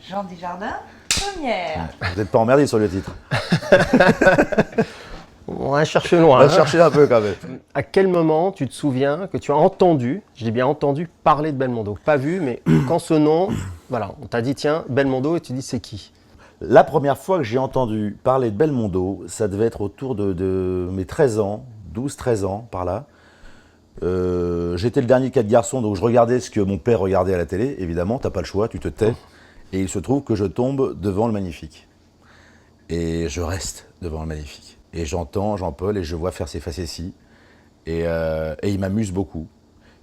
Jean Desjardins, première. Vous n'êtes pas emmerdé sur le titre. On va chercher loin. On va chercher un peu quand même. À quel moment tu te souviens que tu as entendu, je dis bien entendu, parler de Belmondo? Pas vu, mais quand ce nom, voilà, on t'a dit tiens, Belmondo, et tu dis c'est qui? La première fois que j'ai entendu parler de Belmondo, ça devait être autour de mes 13 ans, 12-13 ans par là. J'étais le dernier de 4 garçons, donc je regardais ce que mon père regardait à la télé, évidemment, t'as pas le choix, tu te tais. Et il se trouve que je tombe devant le Magnifique. Et je reste devant le Magnifique. Et j'entends Jean-Paul et je vois faire ses facéties. Et il m'amuse beaucoup.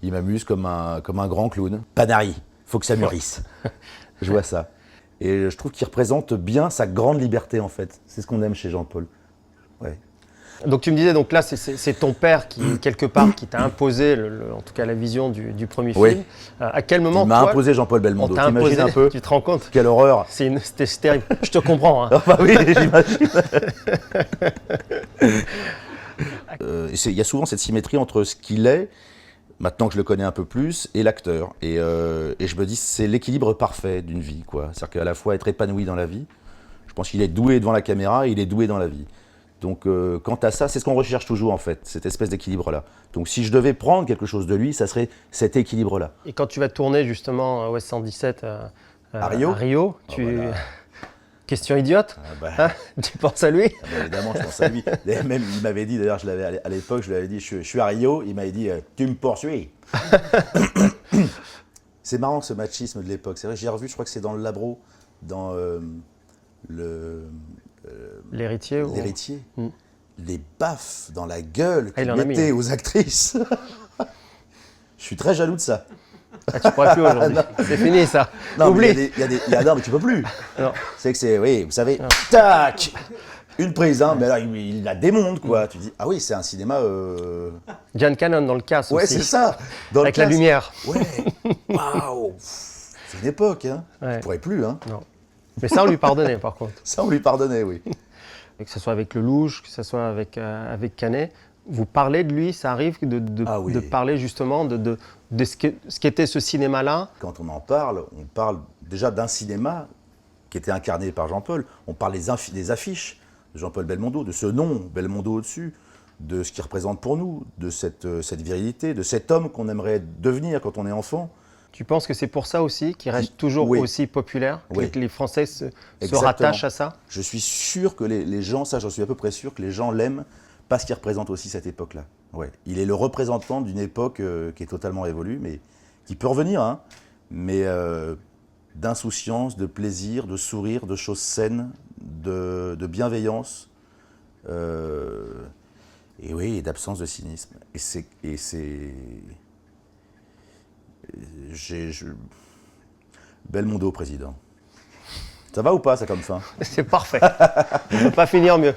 Il m'amuse comme un grand clown. Panari, faut que ça mûrisse. Je vois ça. Et je trouve qu'il représente bien sa grande liberté en fait. C'est ce qu'on aime chez Jean-Paul. Ouais. Donc tu me disais, donc là c'est ton père qui, quelque part, qui t'a imposé, en tout cas la vision du premier film. Oui. À quel moment Il m'a toi, imposé Jean-Paul Belmondo. on t'a imposé, T'imagines un peu? tu te rends compte? Quelle horreur. C'était terrible. Je te comprends. Hein. Ah bah oui, j'imagine. Il y a souvent cette symétrie entre ce qu'il est, maintenant que je le connais un peu plus, et l'acteur. Et je me dis, c'est l'équilibre parfait d'une vie, quoi. C'est-à-dire qu'à la fois être épanoui dans la vie, je pense qu'il est doué devant la caméra et il est doué dans la vie. Donc quant à ça, c'est ce qu'on recherche toujours en fait, cette espèce d'équilibre-là. Donc si je devais prendre quelque chose de lui, ça serait cet équilibre-là. Et quand tu vas tourner justement à Ouest 117 À Rio, tu... Question idiote, hein, tu penses à lui? Évidemment, je pense à lui. Et même, il m'avait dit, d'ailleurs, à l'époque, je lui avais dit, je suis à Rio, il m'avait dit, tu me poursuis. C'est marrant ce machisme de l'époque. C'est vrai, j'ai revu, je crois que c'est dans le Labro, dans L'héritier ou... L'héritier. Les baffes dans la gueule Ah, qu'il il en a mis, mettait hein. aux actrices. Je suis très jaloux de ça. Ah, tu pourrais plus aujourd'hui. C'est fini ça. Non, Oublie. mais non, mais tu peux plus. Non. C'est que c'est, oui, vous savez, tac, une prise, hein, mais là, il la démonte, quoi. Tu dis, ah oui, c'est un cinéma. John Cannon dans le casse Ouais, aussi. c'est ça. Dans le Avec la casque. lumière. Ouais. Waouh. C'est une époque, hein. Ouais. Je pourrais plus, hein. Non. Mais ça, on lui pardonnait par contre. Ça, on lui pardonnait, oui. Que ce soit avec Lelouch, que ce soit avec Canet, vous parlez de lui, ça arrive Ah oui. de parler justement de ce qu'était ce cinéma-là. Quand on parle déjà d'un cinéma qui était incarné par Jean-Paul. On parle des affiches de Jean-Paul Belmondo, de ce nom, Belmondo au-dessus, de ce qu'il représente pour nous, de cette virilité, de cet homme qu'on aimerait devenir quand on est enfant. Tu penses que c'est pour ça aussi qu'il reste toujours Oui. aussi populaire, Oui. que les Français se Exactement. rattachent à ça? Je suis sûr que les gens, ça j'en suis à peu près sûr, que les gens l'aiment parce qu'il représente aussi cette époque-là. Ouais. Il est le représentant d'une époque qui est totalement révolue, mais qui peut revenir, hein, mais d'insouciance, de plaisir, de sourire, de choses saines, de bienveillance, et oui, et d'absence de cynisme. Belmondo président. Ça va ou pas, ça, comme fin? C'est parfait. On ne peut pas finir mieux.